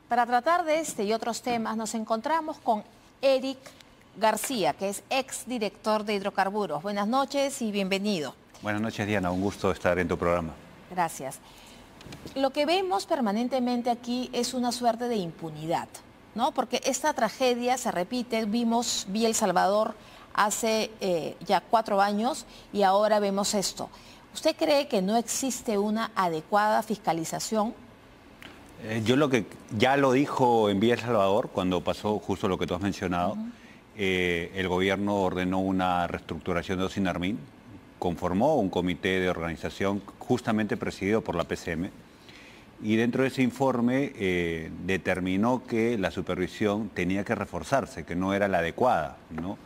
Para tratar de este y otros temas nos encontramos con Eric García, que es exdirector de Hidrocarburos. Buenas noches y bienvenido. Buenas noches, Diana. Un gusto estar en tu programa. Gracias. Lo que vemos permanentemente aquí es una suerte de impunidad, ¿no? Porque esta tragedia se repite. Vimos Villa El Salvador hace ya 4 años y ahora vemos esto. ¿Usted cree que no existe una adecuada fiscalización? Yo lo que ya lo dijo en Villa El Salvador, cuando pasó justo lo que tú has mencionado, el gobierno ordenó una reestructuración de Osinarmin, conformó un comité de organización justamente presidido por la PCM, y dentro de ese informe determinó que la supervisión tenía que reforzarse, que no era la adecuada, ¿no?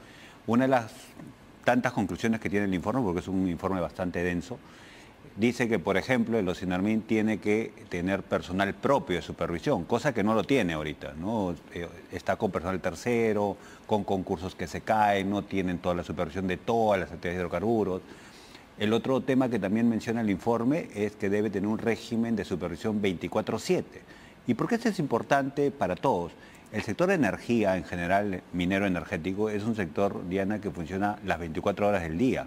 Una de las tantas conclusiones que tiene el informe, porque es un informe bastante denso, dice que, por ejemplo, el Osinarmin tiene que tener personal propio de supervisión, cosa que no lo tiene ahorita, ¿no? Está con personal tercero, con concursos que se caen, no tienen toda la supervisión de todas las actividades de hidrocarburos. El otro tema que también menciona el informe es que debe tener un régimen de supervisión 24/7. ¿Y por qué esto es importante para todos? El sector de energía, en general, minero energético, es un sector, Diana, que funciona las 24 horas del día.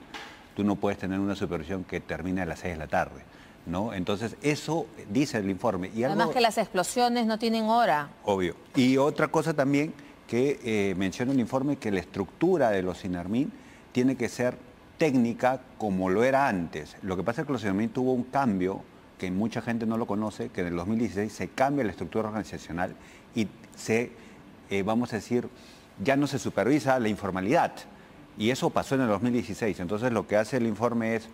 Tú no puedes tener una supervisión que termine a las 6 de la tarde, ¿no? Entonces, eso dice el informe. Y además que las explosiones no tienen hora. Obvio. Y otra cosa también que menciona el informe, que la estructura de los Osinarmin tiene que ser técnica como lo era antes. Lo que pasa es que los Osinarmin tuvo un cambio, que mucha gente no lo conoce, que en el 2016 se cambia la estructura organizacional y se, vamos a decir, ya no se supervisa la informalidad. Y eso pasó en el 2016. Entonces lo que hace el informe es,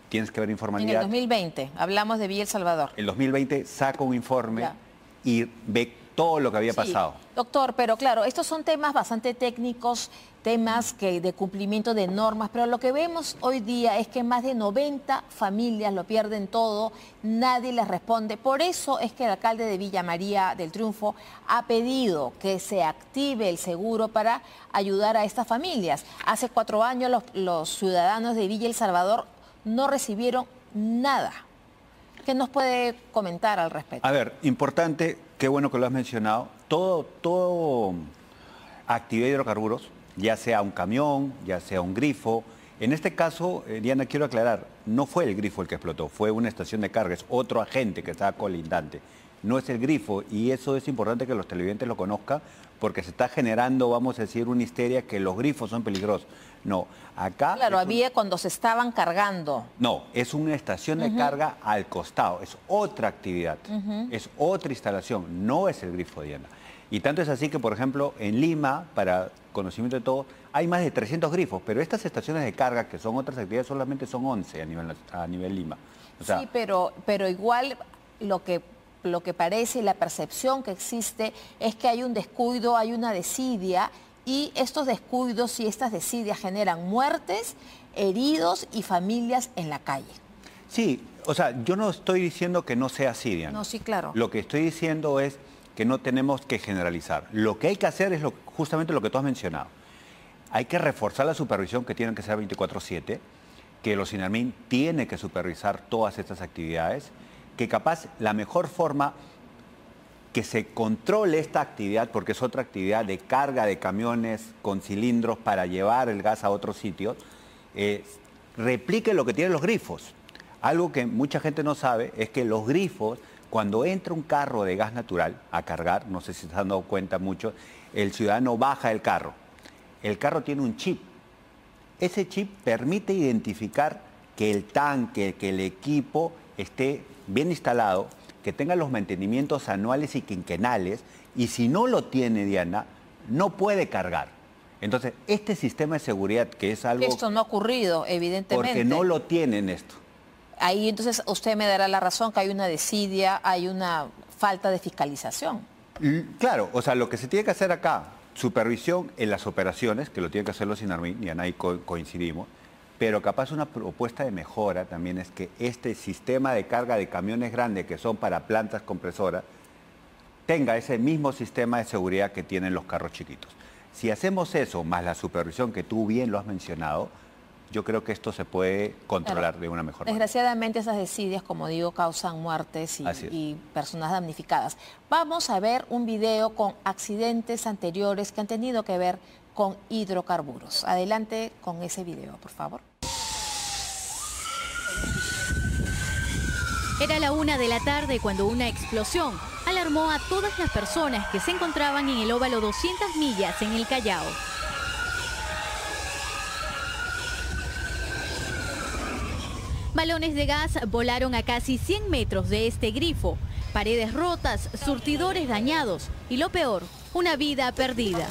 tienes que ver informalidad. En el 2020, hablamos de Villa El Salvador. El 2020 saca un informe y ve todo lo que había pasado. Doctor, pero claro, estos son temas bastante técnicos, temas de cumplimiento de normas, pero lo que vemos hoy día es que más de 90 familias lo pierden todo, nadie les responde. Por eso es que el alcalde de Villa María del Triunfo ha pedido que se active el seguro para ayudar a estas familias. Hace 4 años los ciudadanos de Villa El Salvador no recibieron nada. ¿Qué nos puede comentar al respecto? A ver, importante, qué bueno que lo has mencionado. Todo actividad de hidrocarburos, ya sea un camión, ya sea un grifo. En este caso, Diana, quiero aclarar, no fue el grifo el que explotó, fue una estación de carga, es otro agente que estaba colindante. No es el grifo, y eso es importante que los televidentes lo conozcan, porque se está generando, vamos a decir, una histeria que los grifos son peligrosos. No, acá... Claro, había cuando se estaban cargando. No, es una estación de carga al costado, es otra actividad, es otra instalación, no es el grifo, Diana. Y tanto es así que, por ejemplo, en Lima, para conocimiento de todo, hay más de 300 grifos, pero estas estaciones de carga, que son otras actividades, solamente son 11 a nivel Lima. O sea, sí, pero igual lo que parece y la percepción que existe es que hay un descuido, hay una desidia, y estos descuidos y estas desidias generan muertes, heridos y familias en la calle. Sí, o sea, yo no estoy diciendo que no sea así, Diana. No, sí, claro. Lo que estoy diciendo es que no tenemos que generalizar. Lo que hay que hacer es justamente lo que tú has mencionado. Hay que reforzar la supervisión, que tiene que ser 24/7, que el Osinarmin tiene que supervisar todas estas actividades, que capaz la mejor forma que se controle esta actividad, porque es otra actividad de carga de camiones con cilindros para llevar el gas a otros sitios, replique lo que tienen los grifos. Algo que mucha gente no sabe es que los grifos, cuando entra un carro de gas natural a cargar, no sé si se han dado cuenta mucho, el ciudadano baja el carro. El carro tiene un chip. Ese chip permite identificar que el tanque, que el equipo esté bien instalado, que tenga los mantenimientos anuales y quinquenales, y si no lo tiene, Diana, no puede cargar. Entonces, este sistema de seguridad, que es algo... Esto no ha ocurrido, evidentemente. Porque no lo tienen esto. Ahí entonces usted me dará la razón que hay una desidia, hay una falta de fiscalización. Claro, o sea, lo que se tiene que hacer acá, supervisión en las operaciones, que lo tiene que hacer los Osinarmin, y ahí coincidimos, pero capaz una propuesta de mejora también es que este sistema de carga de camiones grandes que son para plantas compresoras tenga ese mismo sistema de seguridad que tienen los carros chiquitos. Si hacemos eso, más la supervisión que tú bien lo has mencionado, yo creo que esto se puede controlar de una mejor manera. Desgraciadamente esas desidias, como digo, causan muertes y personas damnificadas. Vamos a ver un video con accidentes anteriores que han tenido que ver con hidrocarburos. Adelante con ese video, por favor. Era la 1 de la tarde cuando una explosión alarmó a todas las personas que se encontraban en el óvalo 200 millas en el Callao. Balones de gas volaron a casi 100 metros de este grifo, paredes rotas, surtidores dañados y lo peor, una vida perdida.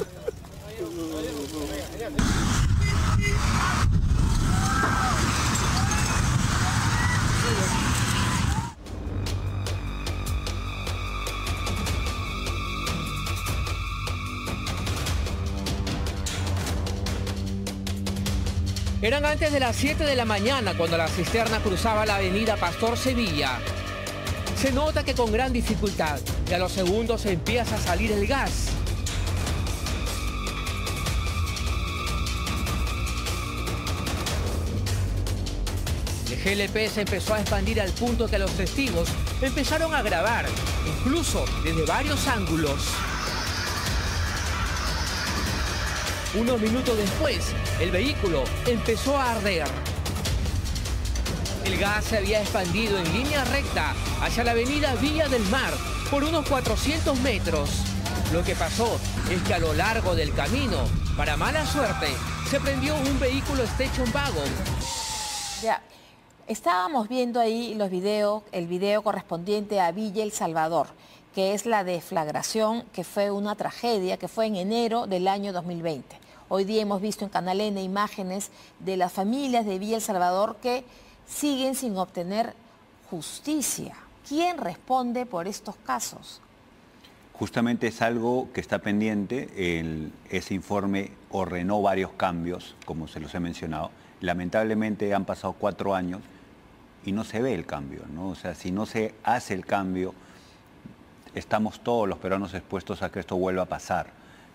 Eran antes de las 7 de la mañana cuando la cisterna cruzaba la avenida Pastor Sevilla. Se nota que con gran dificultad y a los segundos empieza a salir el gas. El GLP se empezó a expandir al punto que los testigos empezaron a grabar, incluso desde varios ángulos. Unos minutos después, el vehículo empezó a arder. El gas se había expandido en línea recta hacia la avenida Villa del Mar por unos 400 metros. Lo que pasó es que a lo largo del camino, para mala suerte, se prendió un vehículo station wagon. Ya, estábamos viendo ahí el video correspondiente a Villa El Salvador, que es la deflagración, que fue una tragedia, que fue en enero del año 2020. Hoy día hemos visto en Canal N imágenes de las familias de Villa El Salvador que siguen sin obtener justicia. ¿Quién responde por estos casos? Justamente es algo que está pendiente. Ese informe ordenó varios cambios, como se los he mencionado. Lamentablemente han pasado 4 años y no se ve el cambio, ¿no? O sea, si no se hace el cambio, estamos todos los peruanos expuestos a que esto vuelva a pasar,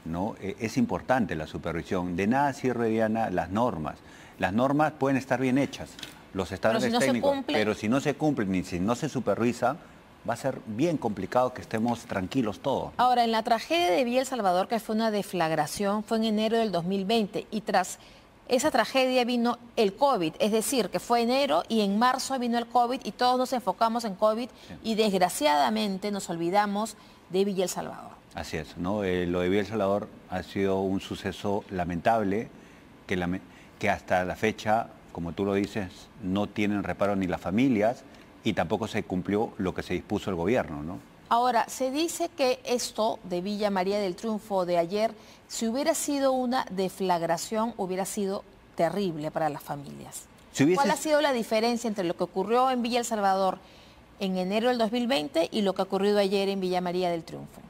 ¿no? Es importante la supervisión. De nada sirve, Diana, las normas. Las normas pueden estar bien hechas, los estándares técnicos, pero si no se cumplen ni si no se supervisa, va a ser bien complicado que estemos tranquilos todos. Ahora, en la tragedia de Villa El Salvador, que fue una deflagración, fue en enero del 2020 y tras esa tragedia vino el COVID, es decir, que fue enero y en marzo vino el COVID y todos nos enfocamos en COVID y desgraciadamente nos olvidamos de Villa El Salvador. Así es, ¿no? Lo de Villa El Salvador ha sido un suceso lamentable que hasta la fecha, como tú lo dices, no tienen reparo ni las familias y tampoco se cumplió lo que se dispuso el gobierno, ¿no? Ahora, se dice que esto de Villa María del Triunfo de ayer, si hubiera sido una deflagración, hubiera sido terrible para las familias. ¿Cuál ha sido la diferencia entre lo que ocurrió en Villa El Salvador en enero del 2020 y lo que ha ocurrido ayer en Villa María del Triunfo?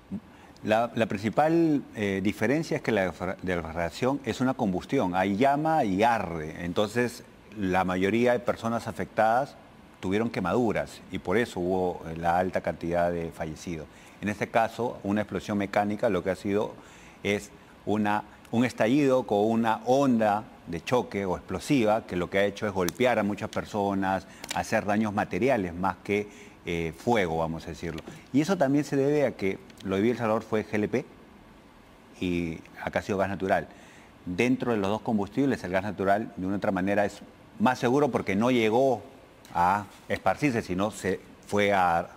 La principal diferencia es que la deflagración es una combustión, hay llama y arde, entonces la mayoría de personas afectadas tuvieron quemaduras y por eso hubo la alta cantidad de fallecidos. En este caso, una explosión mecánica lo que ha sido es un estallido con una onda de choque o explosiva que lo que ha hecho es golpear a muchas personas, hacer daños materiales más que fuego, vamos a decirlo. Y eso también se debe a que lo de Villa El Salvador fue GLP y acá ha sido gas natural. Dentro de los dos combustibles, el gas natural de una u otra manera es más seguro porque no llegó a esparcirse, sino se fue al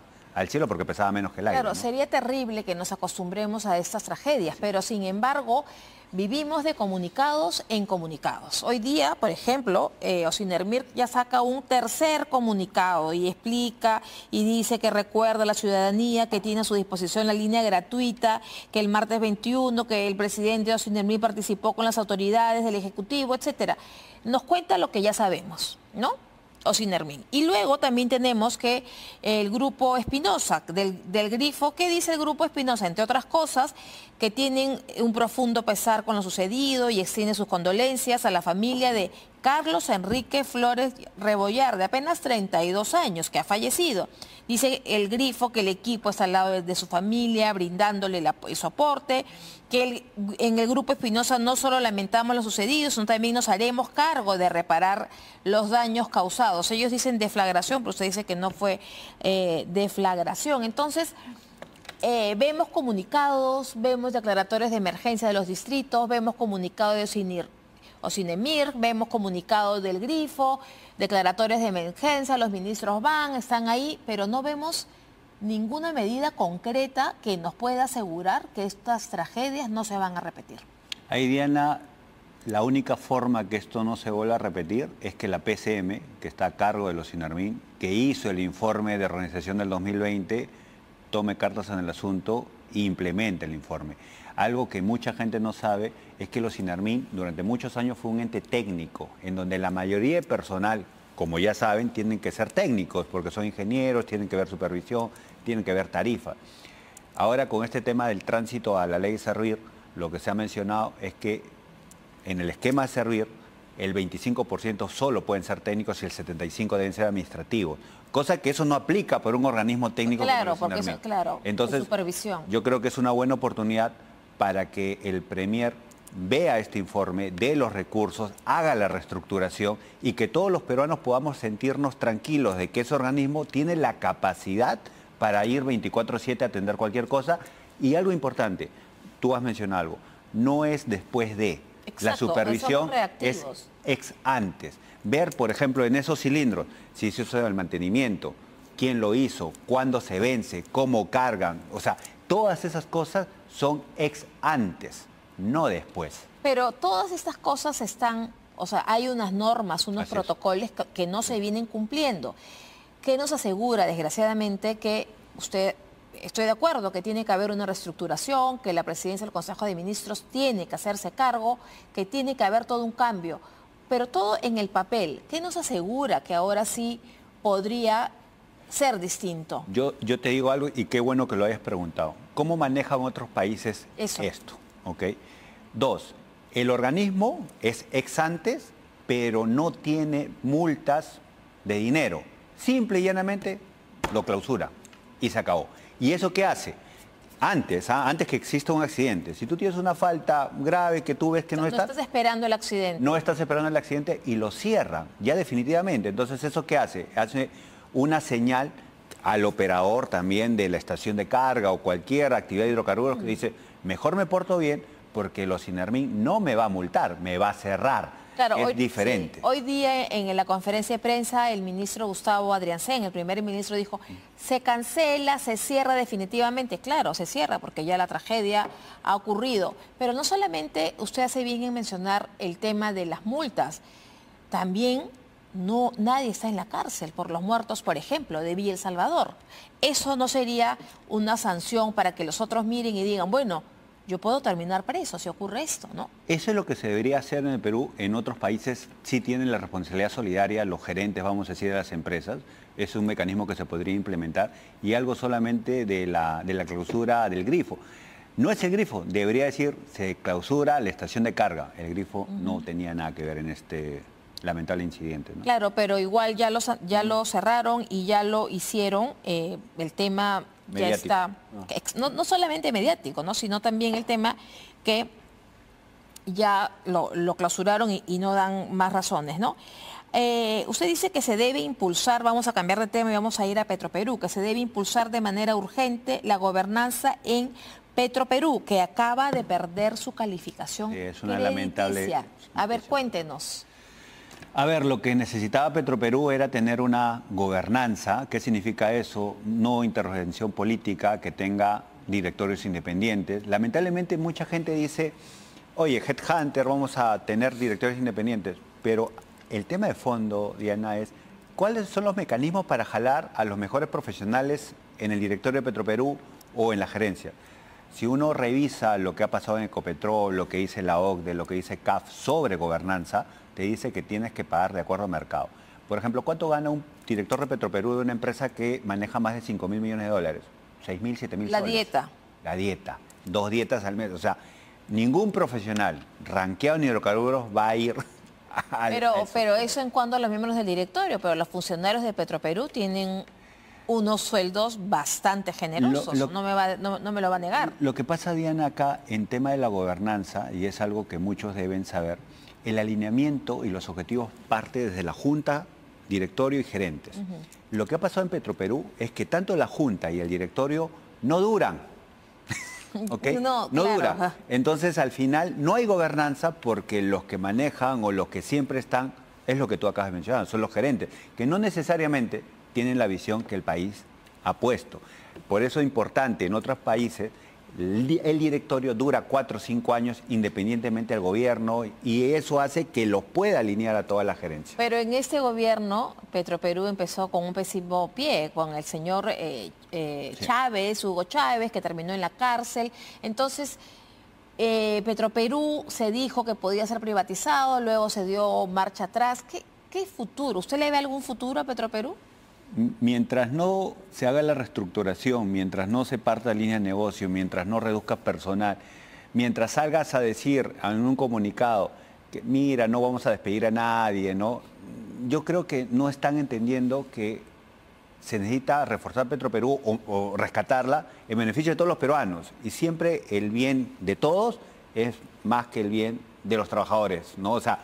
cielo porque pesaba menos que el aire. Claro, ¿no? Sería terrible que nos acostumbremos a estas tragedias, pero sin embargo vivimos de comunicados en comunicados. Hoy día, por ejemplo, Ocinermir ya saca un tercer comunicado y explica y dice que recuerda a la ciudadanía que tiene a su disposición la línea gratuita, que el martes 21, que el presidente de Ocinermir participó con las autoridades del Ejecutivo, etcétera. Nos cuenta lo que ya sabemos, ¿no? Ocinermir. Y luego también tenemos que el Grupo Espinosa, del Grifo, ¿qué dice el Grupo Espinosa? Entre otras cosas, que tienen un profundo pesar con lo sucedido y extiende sus condolencias a la familia de Carlos Enrique Flores Rebollar, de apenas 32 años, que ha fallecido. Dice el Grifo que el equipo está al lado de su familia, brindándole el soporte, que en el Grupo Espinosa no solo lamentamos lo sucedido, sino también nos haremos cargo de reparar los daños causados. Ellos dicen deflagración, pero usted dice que no fue deflagración. Entonces, vemos comunicados, vemos declaratorios de emergencia de los distritos, vemos comunicados de Ocinemir, vemos comunicados del Grifo, declaratorios de emergencia, los ministros van, están ahí, pero no vemos ninguna medida concreta que nos pueda asegurar que estas tragedias no se van a repetir. Ahí, Diana, la única forma que esto no se vuelva a repetir es que la PCM, que está a cargo de los Sinarmín, que hizo el informe de organización del 2020, tome cartas en el asunto e implemente el informe. Algo que mucha gente no sabe es que los Sinarmín durante muchos años fue un ente técnico, en donde la mayoría de personal, como ya saben, tienen que ser técnicos, porque son ingenieros, tienen que ver supervisión, tienen que ver tarifa. Ahora, con este tema del tránsito a la ley de Servir, lo que se ha mencionado es que en el esquema de Servir, el 25% solo pueden ser técnicos y el 75% deben ser administrativos. Cosa que eso no aplica por un organismo técnico. Claro, como porque eso, claro, entonces, supervisión. Yo creo que es una buena oportunidad para que el Premier vea este informe, dé los recursos, haga la reestructuración y que todos los peruanos podamos sentirnos tranquilos de que ese organismo tiene la capacidad para ir 24/7 a atender cualquier cosa. Y algo importante, tú has mencionado algo, no es después de. Exacto, la supervisión es ex antes. Ver, por ejemplo, en esos cilindros, si se usa el mantenimiento, quién lo hizo, cuándo se vence, cómo cargan, o sea, todas esas cosas son ex antes, no después. Pero todas estas cosas están, o sea, hay unas normas, unos protocolos que no se vienen cumpliendo. ¿Qué nos asegura, desgraciadamente, que usted, estoy de acuerdo, que tiene que haber una reestructuración, que la presidencia del Consejo de Ministros tiene que hacerse cargo, que tiene que haber todo un cambio, pero todo en el papel? ¿Qué nos asegura que ahora sí podría ser distinto? Yo te digo algo y qué bueno que lo hayas preguntado. ¿Cómo manejan otros países esto? ¿Okay? 2, el organismo es ex antes, pero no tiene multas de dinero. Simple y llanamente lo clausura y se acabó. ¿Y eso qué hace? Antes que exista un accidente, si tú tienes una falta grave que tú ves que no estás esperando el accidente. No estás esperando el accidente y lo cierran, ya definitivamente. Entonces, ¿eso qué hace? Hace una señal al operador también de la estación de carga o cualquier actividad de hidrocarburos que dice, mejor me porto bien porque los Sinarmín no me va a multar, me va a cerrar. Claro, es diferente. Sí, hoy día en la conferencia de prensa el ministro Gustavo Adriancén, el primer ministro, dijo, se cancela, se cierra definitivamente. Claro, se cierra porque ya la tragedia ha ocurrido. Pero no solamente usted hace bien en mencionar el tema de las multas, también nadie está en la cárcel por los muertos, por ejemplo, de Villa El Salvador. Eso no sería una sanción para que los otros miren y digan, bueno, yo puedo terminar preso si ocurre esto, ¿no? Eso es lo que se debería hacer en el Perú. En otros países sí tienen la responsabilidad solidaria, los gerentes, vamos a decir, de las empresas. Es un mecanismo que se podría implementar y algo solamente de la clausura del Grifo. No es el Grifo, debería decir, se clausura la estación de carga. El Grifo no tenía nada que ver en este lamentable incidente, ¿no? Claro, pero igual ya lo cerraron y ya lo hicieron. El tema mediático. Ya está, no solamente mediático, ¿no? Sino también el tema que ya lo clausuraron y no dan más razones, ¿no? Usted dice que se debe impulsar, vamos a cambiar de tema y vamos a ir a Petroperú, que se debe impulsar de manera urgente la gobernanza en Petroperú, que acaba de perder su calificación. Es una lamentable. A ver, cuéntenos. A ver, lo que necesitaba Petroperú era tener una gobernanza. ¿Qué significa eso? No intervención política, que tenga directorios independientes. Lamentablemente mucha gente dice, oye, Headhunter, vamos a tener directorios independientes. Pero el tema de fondo, Diana, es ¿cuáles son los mecanismos para jalar a los mejores profesionales en el directorio de Petroperú o en la gerencia? Si uno revisa lo que ha pasado en Ecopetrol, lo que dice la OCDE, lo que dice CAF sobre gobernanza, te dice que tienes que pagar de acuerdo al mercado. Por ejemplo, ¿cuánto gana un director de Petroperú de una empresa que maneja más de 5.000 millones de dólares? 6.000, 7.000 soles. La dieta. La dieta. 2 dietas al mes. O sea, ningún profesional rankeado en hidrocarburos va a ir Pero eso en cuanto a los miembros del directorio, pero los funcionarios de Petroperú tienen unos sueldos bastante generosos, no me lo va a negar. Lo que pasa, Diana, acá en tema de la gobernanza, y es algo que muchos deben saber, el alineamiento y los objetivos parte desde la Junta, directorio y gerentes. Lo que ha pasado en Petroperú es que tanto la Junta y el directorio no duran. ¿Okay? No claro. dura. Entonces, al final, no hay gobernanza porque los que manejan o los que siempre están, es lo que tú acabas de mencionar, son los gerentes, que no necesariamente tienen la visión que el país ha puesto. Por eso es importante, en otros países, el directorio dura 4 o 5 años independientemente del gobierno y eso hace que los pueda alinear a toda la gerencia. Pero en este gobierno, Petroperú empezó con un pésimo pie, con el señor Chávez, Hugo Chávez, que terminó en la cárcel. Entonces, Petroperú se dijo que podía ser privatizado, luego se dio marcha atrás. ¿Qué futuro? ¿Usted le ve algún futuro a Petroperú? Mientras no se haga la reestructuración, mientras no se parta línea de negocio, mientras no reduzca personal, mientras salgas a decir en un comunicado que mira, no vamos a despedir a nadie, ¿no? Yo creo que no están entendiendo que se necesita reforzar Petroperú o rescatarla en beneficio de todos los peruanos. Y siempre el bien de todos es más que el bien de los trabajadores, ¿no? O sea,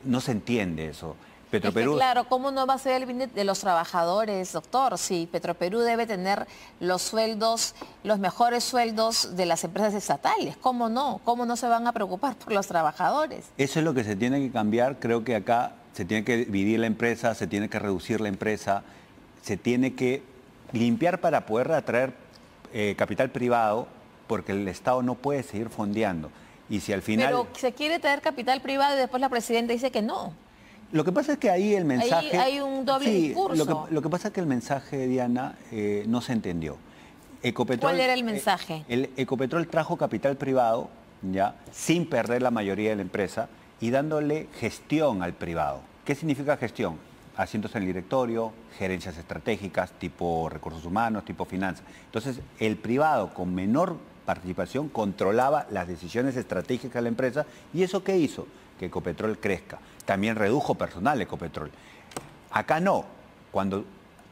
no se entiende eso. Petroperú... claro, ¿cómo no va a ser el bien de los trabajadores, doctor? Si Petroperú debe tener los sueldos, los mejores sueldos de las empresas estatales. ¿Cómo no? ¿Cómo no se van a preocupar por los trabajadores? Eso es lo que se tiene que cambiar. Creo que acá se tiene que dividir la empresa, se tiene que reducir la empresa, se tiene que limpiar para poder atraer capital privado, porque el Estado no puede seguir fondeando. Y si al final... Pero se quiere traer capital privado y después la presidenta dice que no. Lo que pasa es que ahí el mensaje... Ahí hay un doble discurso. Lo que pasa es que el mensaje, Diana, no se entendió. Ecopetrol, ¿cuál era el mensaje? Ecopetrol trajo capital privado, ya, sin perder la mayoría de la empresa y dándole gestión al privado. ¿Qué significa gestión? Asientos en el directorio, gerencias estratégicas, tipo recursos humanos, tipo finanzas. Entonces, el privado con menor participación controlaba las decisiones estratégicas de la empresa. ¿Y eso qué hizo? Que Ecopetrol crezca. También redujo personal Ecopetrol. Acá no. Cuando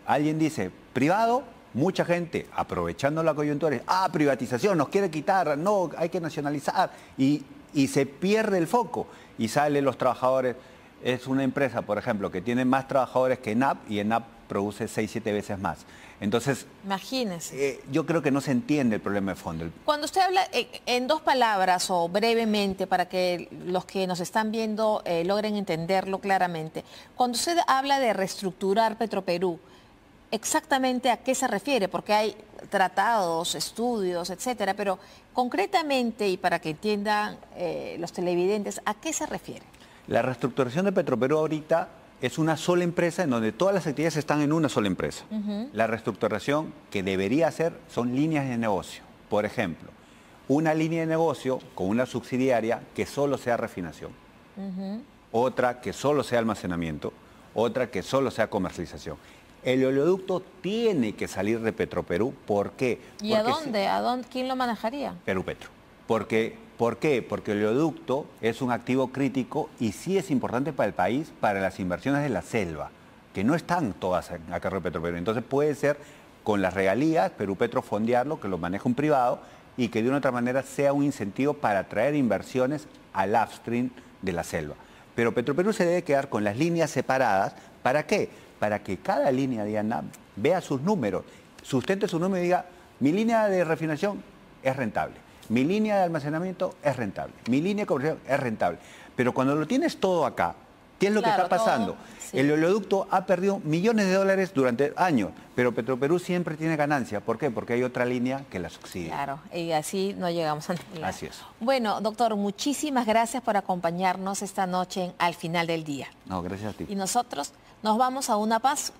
alguien dice privado, mucha gente, aprovechando la coyuntura, privatización, nos quiere quitar, no, hay que nacionalizar. Y se pierde el foco. Y salen los trabajadores. Es una empresa, por ejemplo, que tiene más trabajadores que ENAP y ENAP produce 6, 7 veces más. Entonces, imagínese. Yo creo que no se entiende el problema de fondo. Cuando usted habla en 2 palabras o brevemente para que los que nos están viendo logren entenderlo claramente, cuando usted habla de reestructurar Petroperú, ¿exactamente a qué se refiere? Porque hay tratados, estudios, etcétera, pero concretamente y para que entiendan los televidentes, ¿a qué se refiere? La reestructuración de Petroperú ahorita es una sola empresa en donde todas las actividades están en una sola empresa. La reestructuración que debería hacer son líneas de negocio. Por ejemplo, una línea de negocio con una subsidiaria que solo sea refinación, otra que solo sea almacenamiento, otra que solo sea comercialización. El oleoducto tiene que salir de Petroperú. ¿Por qué? ¿Y a dónde? ¿Quién lo manejaría? Perú Petro. ¿Por qué? Porque el oleoducto es un activo crítico y sí es importante para el país, para las inversiones de la selva, que no están todas a cargo de Petroperú. Entonces puede ser con las regalías, Perú Petro fondearlo, que lo maneja un privado y que de una otra manera sea un incentivo para atraer inversiones al upstream de la selva. Pero Petroperú se debe quedar con las líneas separadas. ¿Para qué? Para que cada línea, Diana, vea sus números, sustente su número y diga, mi línea de refinación es rentable. Mi línea de almacenamiento es rentable. Mi línea de comercial es rentable. Pero cuando lo tienes todo acá, ¿qué es lo que está pasando? Sí. El oleoducto ha perdido millones de dólares durante años, pero Petroperú siempre tiene ganancia. ¿Por qué? Porque hay otra línea que la subsidia. Claro, y así no llegamos a nada. Así es. Bueno, doctor, muchísimas gracias por acompañarnos esta noche Al Final del Día. No, gracias a ti. Y nosotros nos vamos a una pausa.